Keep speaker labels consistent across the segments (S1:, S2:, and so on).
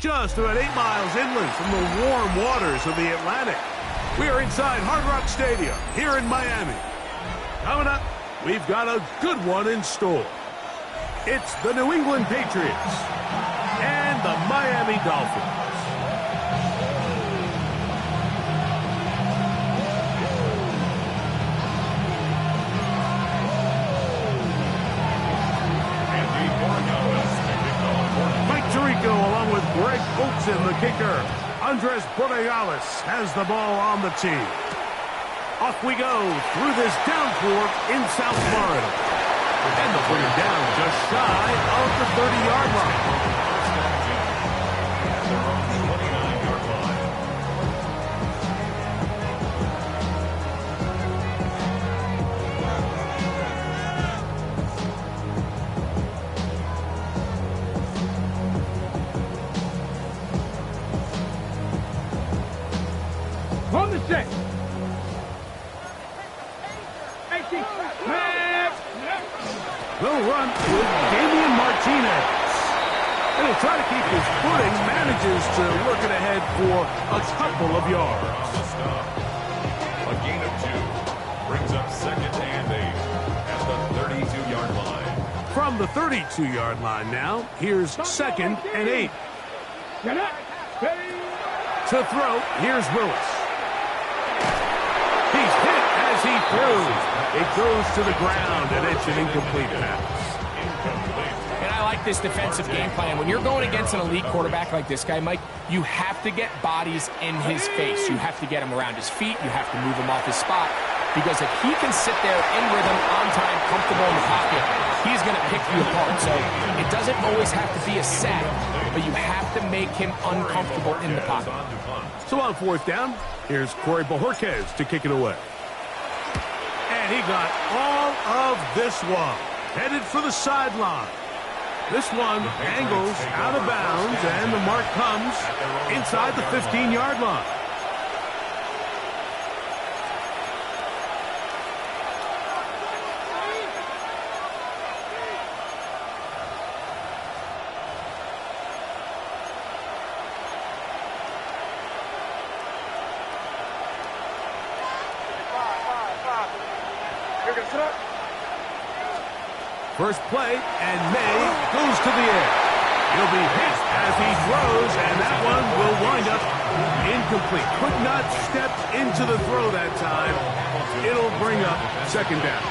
S1: just about 8 miles inland from the warm waters of the Atlantic. We are inside Hard Rock Stadium here in Miami. Coming up, we've got a good one in store. It's the New England Patriots and the Miami Dolphins. Along with Greg Olsen, the kicker. Andres Borregales has the ball on the tee. Off we go through this downpour in South Florida. And they'll bring him down just shy of the 30-yard line.
S2: On the set.
S1: They'll run with Damian Martinez. And he'll try to keep his footing, manages to work it ahead for a couple of yards.
S3: A gain of 2 brings up 2nd and 8 at the 32-yard line.
S1: From the 32-yard line now, here's 2nd and 8. To throw, here's Willis. He's hit as he throws. It goes to the ground, and it's an incomplete pass.
S4: And I like this defensive game plan. When you're going against an elite quarterback like this guy, Mike, you have to get bodies in his face. You have to get him around his feet. You have to move him off his spot. Because if he can sit there in rhythm, on time, comfortable in the pocket, he's going to pick you apart. So it doesn't always have to be a sack, but you have to make him uncomfortable in the pocket.
S1: So on 4th down, here's Corey Bojorquez to kick it away. And he got all of this one. Headed for the sideline. This one angles out of bounds, and the mark comes inside the 15-yard line. First play, and May goes to the air. He'll be hit as he throws, and that one will wind up incomplete. Could not step into the throw that time. It'll bring up 2nd down.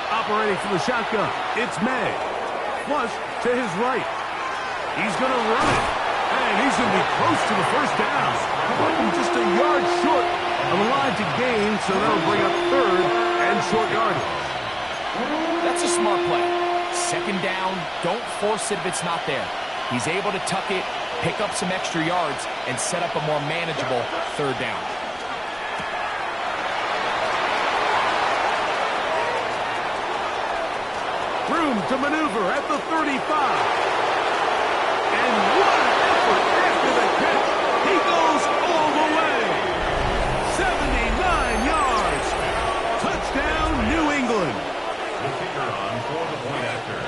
S1: Operating from the shotgun, it's May. Flush to his right. He's going to run it, and he's going to be close to the 1st down. Just a yard short of the line to gain, so that'll bring up 3rd and short yardage.
S4: That's a smart play. 2nd down, don't force it if it's not there. He's able to tuck it, pick up some extra yards, and set up a more manageable 3rd down.
S1: Room to maneuver at the 35. And what an effort after the catch. He goes all the way. 79 yards. Touchdown, New England.
S3: The kicker on for the point after.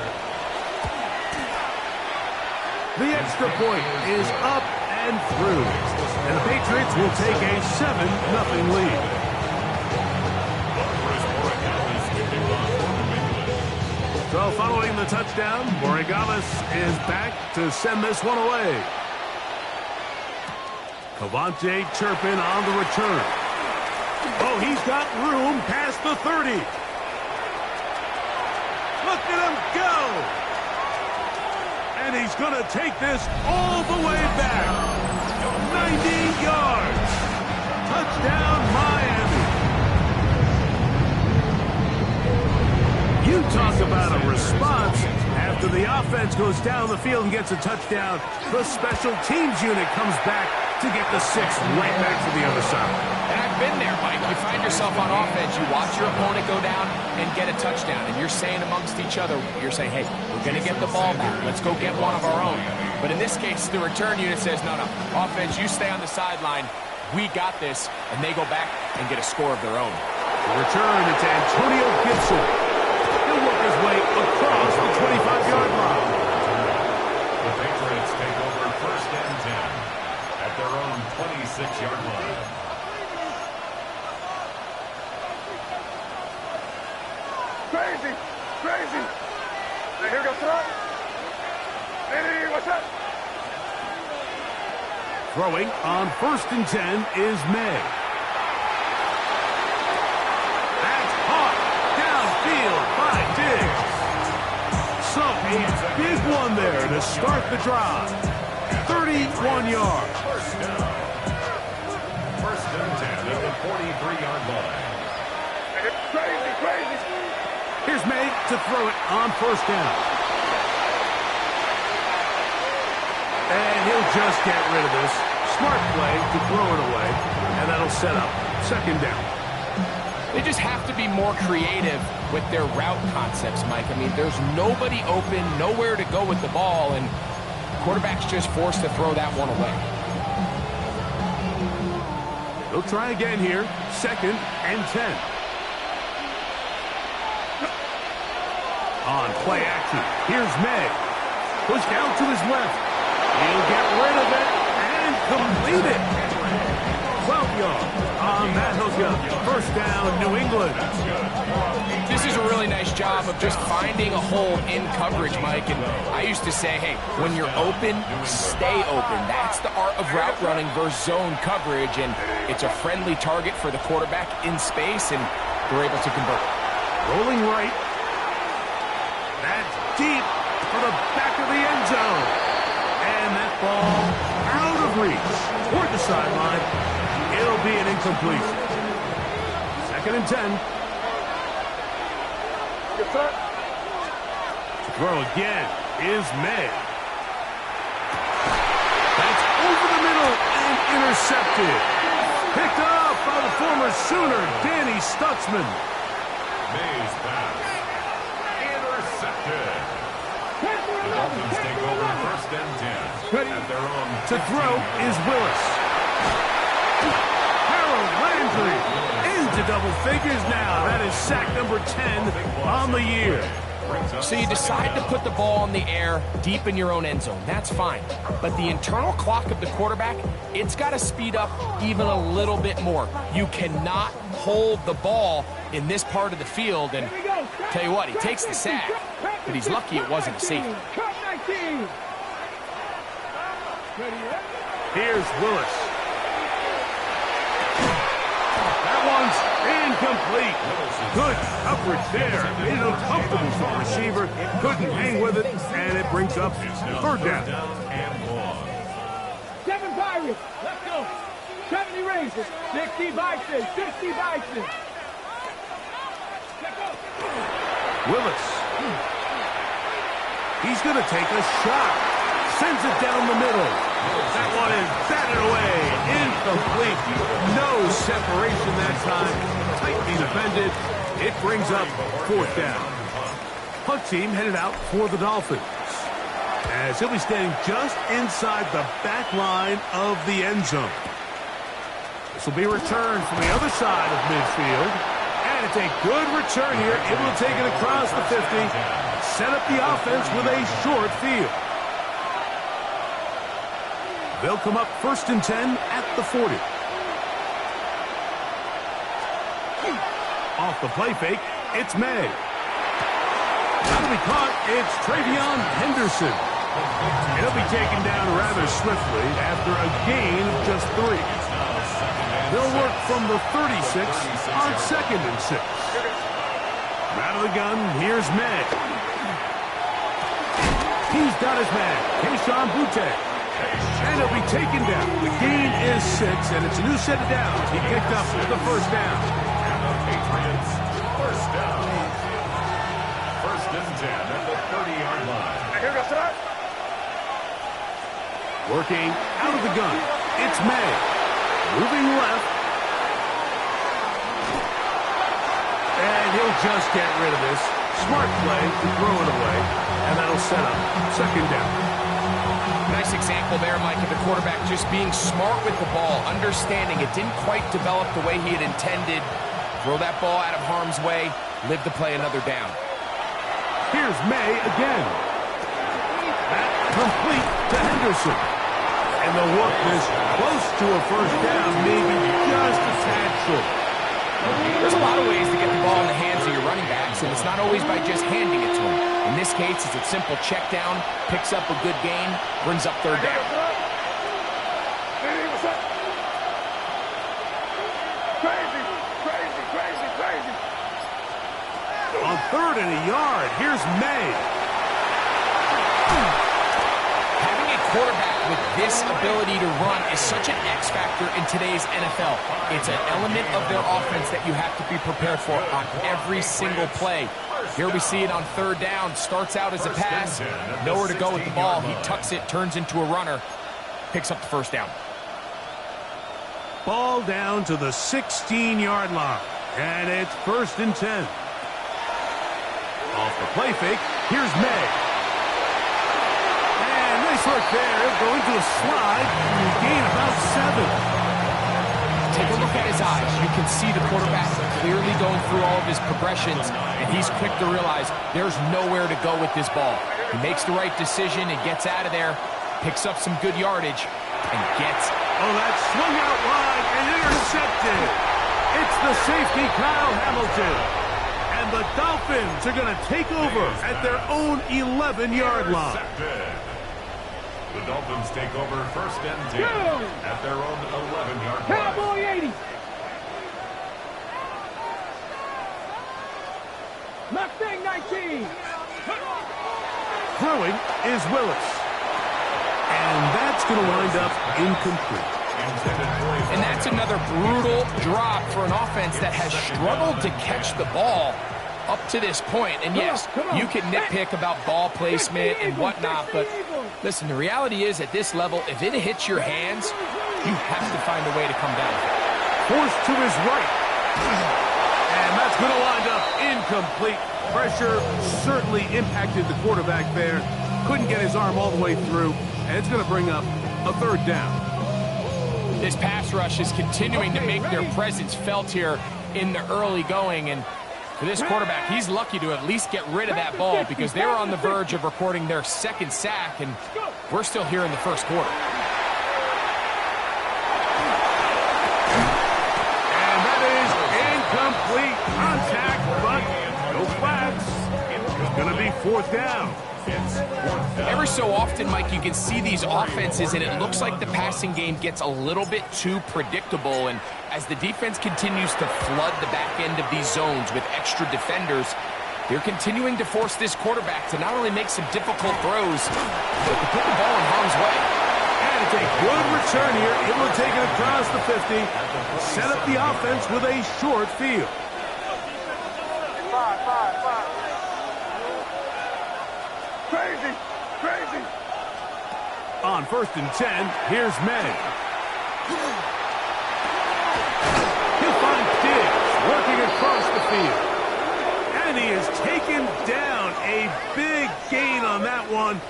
S1: The extra point is up and through. And the Patriots will take a 7-0 lead. So following the touchdown, Borregales is back to send this one away. Cavante Turpin on the return. Oh, he's got room past the 30. Look at him go. And he's going to take this all the way back. 90 yards. Touchdown, Miami. You talk about a response. After the offense goes down the field and gets a touchdown, the special teams unit comes back to get the 6 right back to the other side.
S4: And I've been there, Mike. You find yourself on offense, you watch your opponent go down and get a touchdown, and you're saying amongst each other, you're saying, hey, we're going to get the ball back. Let's go get one of our own. But in this case, the return unit says, no, offense, you stay on the sideline. We got this, and they go back and get a score of their own.
S1: The return, it's Antonio Gibson. He'll work his way across the 25-yard line.
S2: Crazy! Crazy! Here goes throw. Hey, what's up?
S1: Throwing on 1st and 10 is May. That's hot. Downfield by Diggs. So a big one there to start the drive. 31 yards.
S3: First down. First and 10 at the 43-yard line.
S2: Crazy, crazy.
S1: Here's May to throw it on 1st down. And he'll just get rid of this. Smart play to throw it away. And that'll set up 2nd down.
S4: They just have to be more creative with their route concepts, Mike. I mean, there's nobody open, nowhere to go with the ball, and quarterback's just forced to throw that one away.
S1: They'll try again here. 2nd and 10. On play action, here's May. Pushed out to his left. He'll get rid of it and complete it. 12 yards on that hookup. 1st down, New England.
S4: This is a really nice job of just finding a hole in coverage, Mike. And I used to say, hey, when you're open, stay open. That's the art of route running versus zone coverage. And it's a friendly target for the quarterback in space, and they're able to convert.
S1: Rolling right. That's deep for the back of the end zone. And that ball out of reach toward the sideline. It'll be an incompletion. 2nd and 10. To throw again is May. That's over the middle and intercepted. Picked up by the former Sooner, Danny Stutzman.
S3: May's pass. Intercepted. The Dolphins take over 1st and 10 at their own.
S1: To throw is Willis. Harold Landry into double figures now. That is sack number 10 on the year.
S4: So you decide to put the ball in the air deep in your own end zone. That's fine. But the internal clock of the quarterback, it's got to speed up even a little bit more. You cannot hold the ball in this part of the field. And tell you what, he takes the sack, but he's lucky it wasn't a safety.
S1: Here's Willis. That one's incomplete. Good coverage there. Made it uncomfortable for the receiver. Couldn't hang with it, and it brings up 3rd down.
S2: Seven Pirates. Let's go. 70 Rangers. 60 Bison. 60 Bison. Let's go.
S1: Willis. He's going to take a shot. Sends it down the middle. That one is batted away. Incomplete. No separation that time. Tightly defended. It brings up 4th down. Punt team headed out for the Dolphins, as he'll be standing just inside the back line of the end zone. This will be returned from the other side of midfield. And it's a good return here. Able to take it across the 50. Set up the offense with a short field. They'll come up 1st and 10 at the 40. Off the play fake, it's May. That'll be caught. It's Travion Henderson. He'll be taken down rather swiftly after a gain of just 3. They'll work from the 36 on 2nd and 6. Out of the gun, here's May. He's got his man, Keyshawn Butte. And he'll be taken down. The gain is 6, and it's a new set of downs. He picked up the 1st down.
S3: And the Patriots, 1st down. 1st and 10 at the 30-yard line.
S2: Here goes that.
S1: Working out of the gun, it's May. Moving left. And he'll just get rid of this. Smart play to throw it away. And that'll set up 2nd down.
S4: Nice example there, Mike, of the quarterback just being smart with the ball, understanding it didn't quite develop the way he had intended. Throw that ball out of harm's way, live to play another down.
S1: Here's May again. That complete to Henderson. And they'll work this close to a 1st down, maybe just a tad short.
S4: There's a lot of ways to get the ball in the hands of your running backs. quarterbacks, and it's not always by just handing it to him. In this case, it's a simple check down, picks up a good gain, brings up third down.
S2: Crazy, crazy, crazy, crazy.
S1: On 3rd and a yard, here's May.
S4: Having a quarterback with this ability to run is such an X factor in today's NFL. It's an element of their offense that you have to be prepared for on every single play. Here we see it on 3rd down. Starts out as a pass. Nowhere to go with the ball. He tucks it, turns into a runner. Picks up the 1st down.
S1: Ball down to the 16-yard line. And it's 1st and 10. Off the play fake, here's May. And nice work there. He'll go into a slide and gain about 7.
S4: Take a look at his eyes. You can see the quarterback clearly going through all of his progressions, and he's quick to realize there's nowhere to go with this ball. He makes the right decision and gets out of there, picks up some good yardage, and gets...
S1: Oh, that swung out wide and intercepted. It's the safety, Kyle Hamilton. And the Dolphins are going to take over at their own 11-yard line.
S3: The Dolphins take over 1st and 10 at their own 11-yard line.
S2: Cowboy 80. Mustang 19.
S1: Throwing is Willis. And that's going to wind up incomplete.
S4: And that's another brutal drop for an offense that has struggled to catch the ball up to this point. And yes, you can nitpick about ball placement and whatnot, but listen, the reality is at this level, if it hits your hands, you have to find a way to come down.
S1: Forced to his right. And that's going to wind up incomplete. Pressure certainly impacted the quarterback there. Couldn't get his arm all the way through. And it's going to bring up a 3rd down.
S4: This pass rush is continuing to make their presence felt here in the early going. And for this quarterback, he's lucky to at least get rid of that ball because they were on the verge of recording their 2nd sack, and we're still here in the 1st quarter.
S1: And that is incomplete contact, but no flags. It's going to be 4th down.
S4: Every so often, Mike, you can see these offenses, and it looks like the passing game gets a little bit too predictable. And as the defense continues to flood the back end of these zones with extra defenders, they're continuing to force this quarterback to not only make some difficult throws, but to put the ball in harm's way.
S1: And it's a good return here. Able to take it across the 50. Set up the offense with a short field.
S2: 5. Crazy, crazy.
S1: On 1st and 10, here's May. He'll find Diggs working across the field. And he is taken down. A big gain on that one.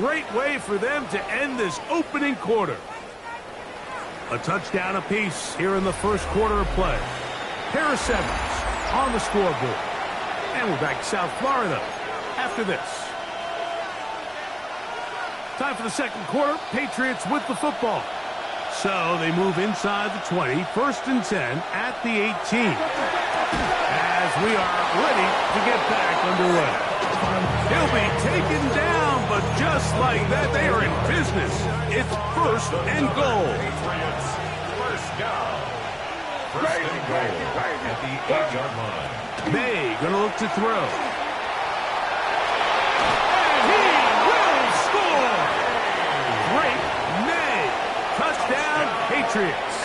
S1: Great way for them to end this opening quarter. A touchdown apiece here in the 1st quarter of play. Harris Evans on the scoreboard. And we're back to South Florida after this. Time for the 2nd quarter. Patriots with the football. So they move inside the 20. 1st and 10 at the 18. As we are ready to get back underway. He'll be taken down, but just like that, they are in business. It's 1st and goal.
S3: Patriots, 1st down. 1st and goal at the 8-yard line.
S1: May gonna look to throw. Patriots.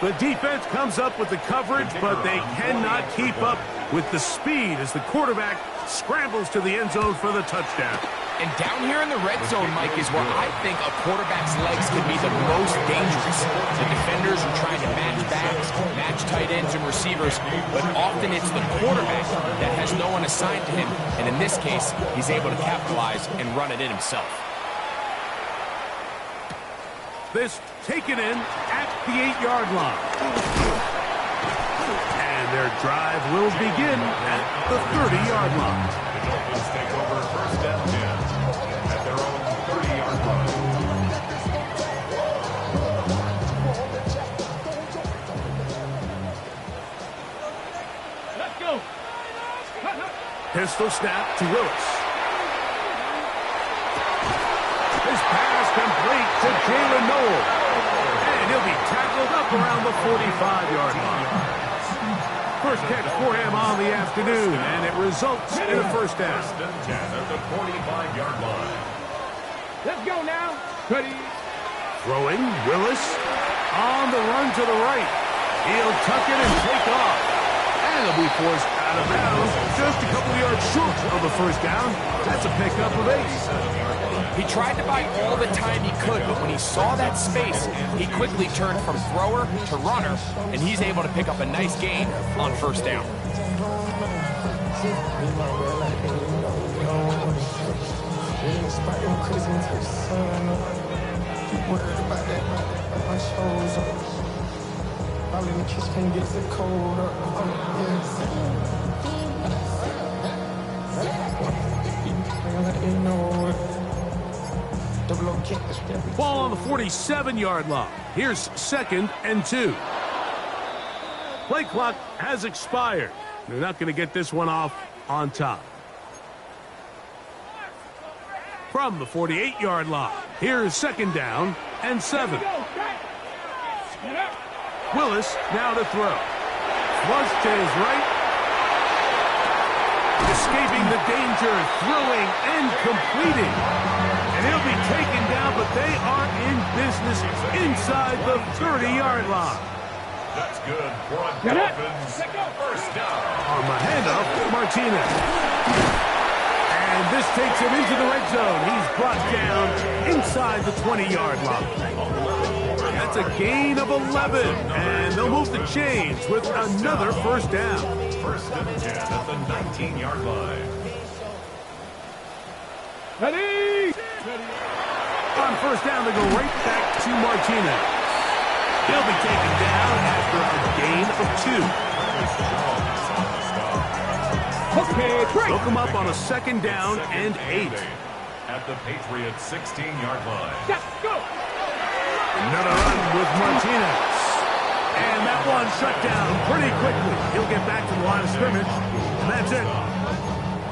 S1: The defense comes up with the coverage, but they cannot keep up with the speed as the quarterback scrambles to the end zone for the touchdown.
S4: And down here in the red zone, Mike, is where I think a quarterback's legs can be the most dangerous. The defenders are trying to match backs, match tight ends and receivers, but often it's the quarterback that has no one assigned to him. And in this case, he's able to capitalize and run it in himself.
S1: This taken in at the 8-yard line. And their drive will begin at the 30-yard line.
S3: The Dolphins take over 1st and 10 at their own 30-yard line.
S1: Pistol snap to Willis. His pass complete to Jalen Noel. And he'll be tackled up around the 45-yard line. First catch for him on the afternoon, and it results in a first down.
S3: First and 10 at the 45-yard line.
S2: Let's go now. Ready.
S1: Throwing, Willis on the run to the right. He'll tuck it and take off. And he'll be forced out of bounds just a couple of yards short of the first down. That's a pickup of 8.
S4: He tried to buy all the time he could, but when he saw that space, he quickly turned from thrower to runner, and he's able to pick up a nice gain on first down.
S1: Ball on the 47-yard line. Here's 2nd and 2. Play clock has expired. They're not going to get this one off on top. From the 48-yard line, here's 2nd down and 7. Willis now to throw. Flush to his right. Escaping the danger, throwing and completing. And he'll be taken down, but they are in business inside the 30-yard line.
S3: That's good for a Dolphins first down.
S1: On the handoff, Martinez. And this takes him into the red zone. He's brought down inside the 20-yard line. That's a gain of 11. And they'll move the chains with another first down.
S3: First and 10 at the 19-yard line.
S2: Ready.
S1: On first down, they go right back to Martinez. He'll be taken down after a gain of 2.
S2: Okay, break.
S1: They'll come up on a 2nd down and 8.
S3: At the Patriots 16-yard line.
S2: Let's go.
S1: Another run with Martinez. And that one shut down pretty quickly. He'll get back to the line of scrimmage, and that's it.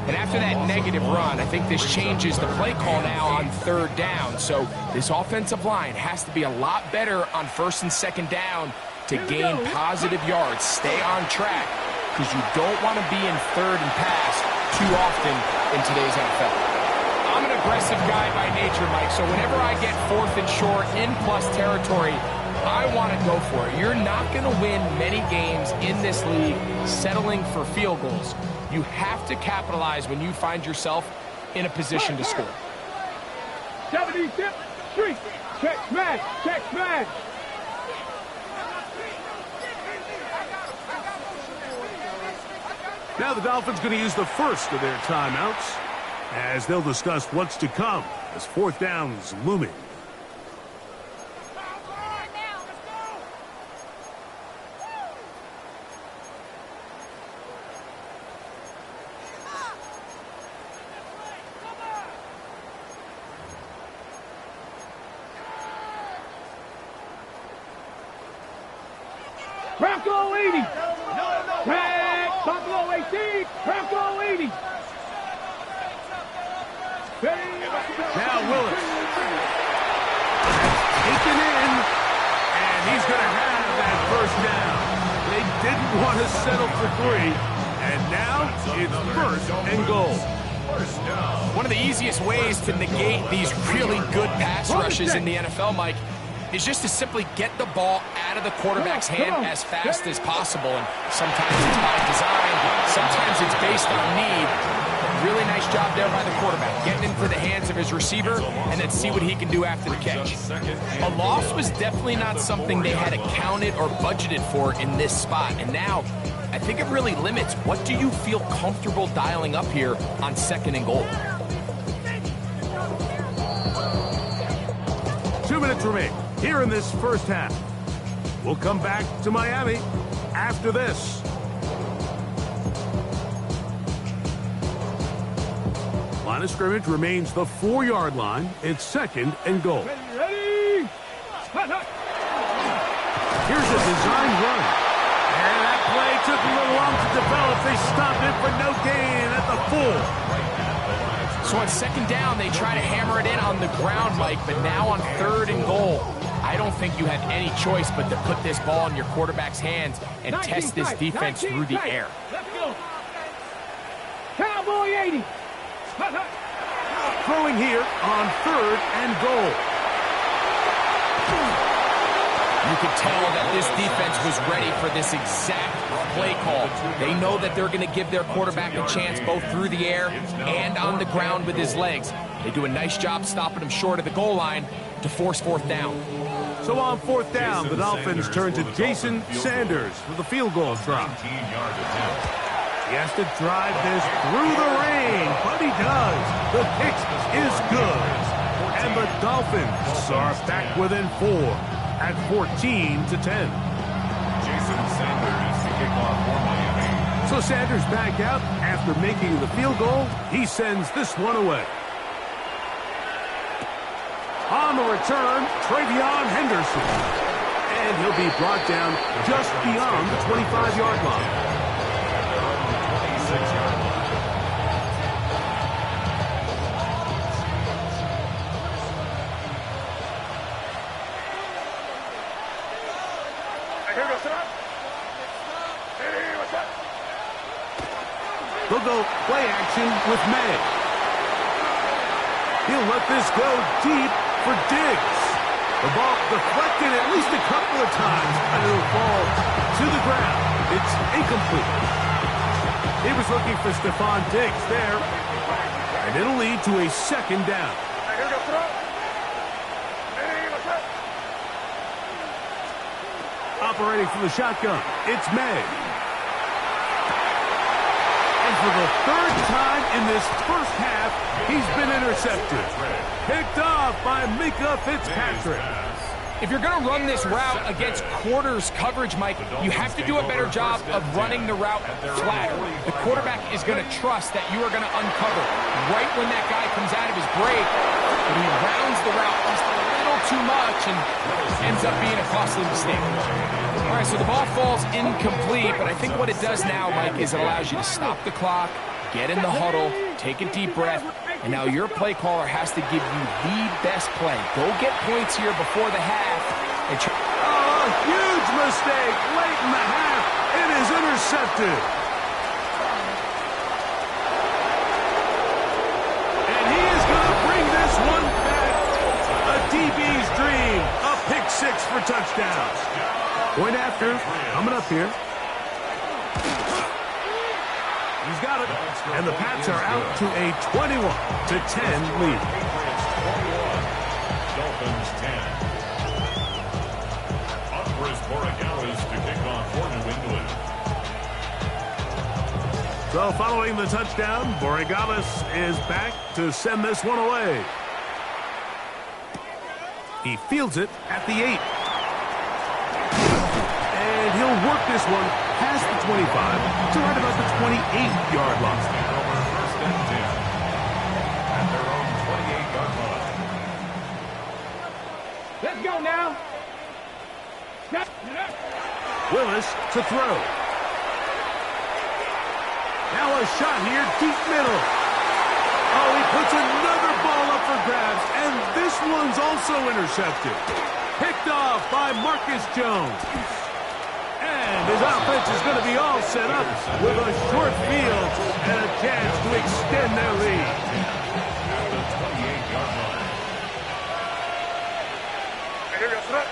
S4: And after that negative run, I think this changes the play call now on 3rd down. So this offensive line has to be a lot better on 1st and 2nd down to gain positive yards. Stay on track, because you don't want to be in 3rd and pass too often in today's NFL. I'm an aggressive guy by nature, Mike, so whenever I get 4th and short in plus territory, I want to go for it. You're not going to win many games in this league settling for field goals. You have to capitalize when you find yourself in a position to score.
S2: 70 tip, street, check smash, check smash.
S1: Now the Dolphins going to use the first of their timeouts as they'll discuss what's to come as 4th down's looming.
S2: Bronco 80. Tag, Buffalo 18. Bronco 80.
S1: Now Willis. Taken in, and he's going to have that first down. They didn't want to settle for 3, and now it's 1st and goal.
S4: One of the easiest ways to negate these really good pass rushes in the NFL, Mike, is just to simply get the ball out of the quarterback's hand as fast as possible. And sometimes it's by design, sometimes it's based on need. Really nice job there by the quarterback, getting into the hands of his receiver and then see what he can do after the catch. A loss was definitely not something they had accounted or budgeted for in this spot. And now, I think it really limits what do you feel comfortable dialing up here on 2nd and goal.
S1: 2 minutes remain here in this first half. We'll come back to Miami after this. Line of scrimmage remains the 4-yard line. It's 2nd and goal.
S2: Ready.
S1: Here's a design run. And that play took a little long to develop. They they stopped it for no gain at the 4.
S4: So on second down, they try to hammer it in on the ground, Mike, but now on 3rd and goal, I don't think you have any choice but to put this ball in your quarterback's hands and test this defense through the air.
S2: Let's go. Cowboy 80.
S1: Throwing here on 3rd and goal.
S4: You could tell that this defense was ready for this exact play call. They know that they're going to give their quarterback a chance both through the air and on the ground with his legs. They do a nice job stopping him short of the goal line to force 4th down.
S1: So on 4th down, the Dolphins turn to Jason Sanders for the field goal try. He has to drive this through the rain, but he does. The kick is good. And the Dolphins are back within 4 at 14-10.
S3: Jason Sanders to kick off for Miami.
S1: So Sanders back out after making the field goal. He sends this one away. On the return, Travion Henderson. And he'll be brought down just beyond the 25-yard line.
S3: 26-yard line.
S2: Here goes up. Hey, what's up?
S1: They'll go play action with May. He'll let this go deep for Diggs. The ball deflected at least a couple of times, and it'll fall to the ground. It's incomplete. He was looking for Stephon Diggs there, and it'll lead to a 2nd down.
S2: Here goes throw. Hey, what's up?
S1: Operating from the shotgun, it's May. And for the 3rd time in this first half, he's been intercepted. Picked off by Mika Fitzpatrick.
S4: If you're going to run this route against quarters coverage, Mike, you have to do a better job of running the route flatter. The quarterback is going to trust that you are going to uncover right when that guy comes out of his break, but he rounds the route just a little too much and ends up being a costly mistake. All right, so the ball falls incomplete, but I think what it does now, Mike, is it allows you to stop the clock, get in the huddle, take a deep breath, and now your play caller has to give you the best play. Go get points here before the half. And
S1: Oh, a huge mistake late in the half. It is intercepted. And he is going to bring this one back. A DB's dream. A pick 6 for touchdown. Point after, coming up here. He's got it. And the Pats are out to a 21-10 lead.
S3: Dolphins 10. To kick off for New England.
S1: So following the touchdown, Borregales is back to send this one away. He fields it at the 8. And he'll work this one past the 25 to right about the 28-yard line.
S3: Over 1st and 10 at their own 28-yard line.
S2: Let's go now.
S1: Willis to throw. Now a shot here, deep middle. Oh, he puts another ball up for grabs, and this one's also intercepted. Picked off by Marcus Jones. And his offense is going to be all set up with a short field and a chance to extend their lead.
S3: At the 28-yard line.
S2: Here goes throw.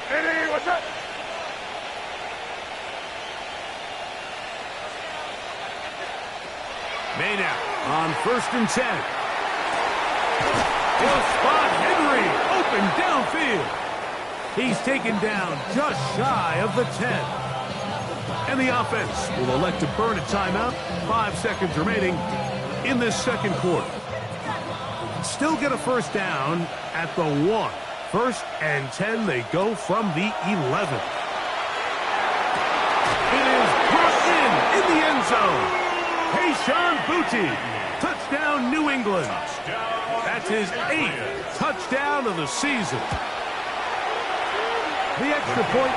S2: Hey, what's up?
S1: May now on 1st and 10. He'll spot Henry open downfield. He's taken down just shy of the 10. And the offense will elect to burn a timeout. 5 seconds remaining in this 2nd quarter. Still get a 1st down at the 1. 1st and 10, they go from the 11. It is brought in the end zone. Kayshon Boutte, touchdown New England. That's his 8th touchdown of the season. The extra point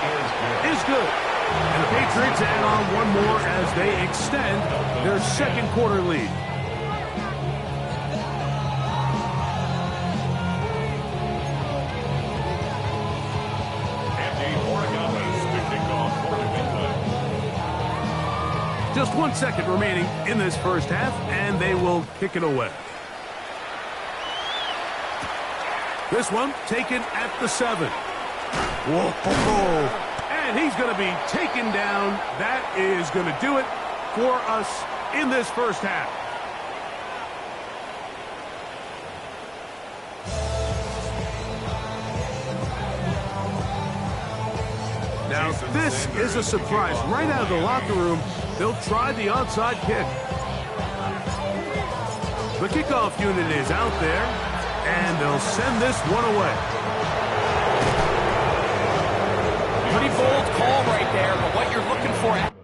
S1: is good. And the Patriots add on one more as they extend their second quarter lead. Just 1 second remaining in this first half, and they will kick it away. This one taken at the 7. Whoa. And he's going to be taken down. That is going to do it for us in this first half. Now, this is a surprise. Right out of the locker room, they'll try the onside kick. The kickoff unit is out there, and they'll send this one away.
S4: Pretty bold call right there, but what you're looking for...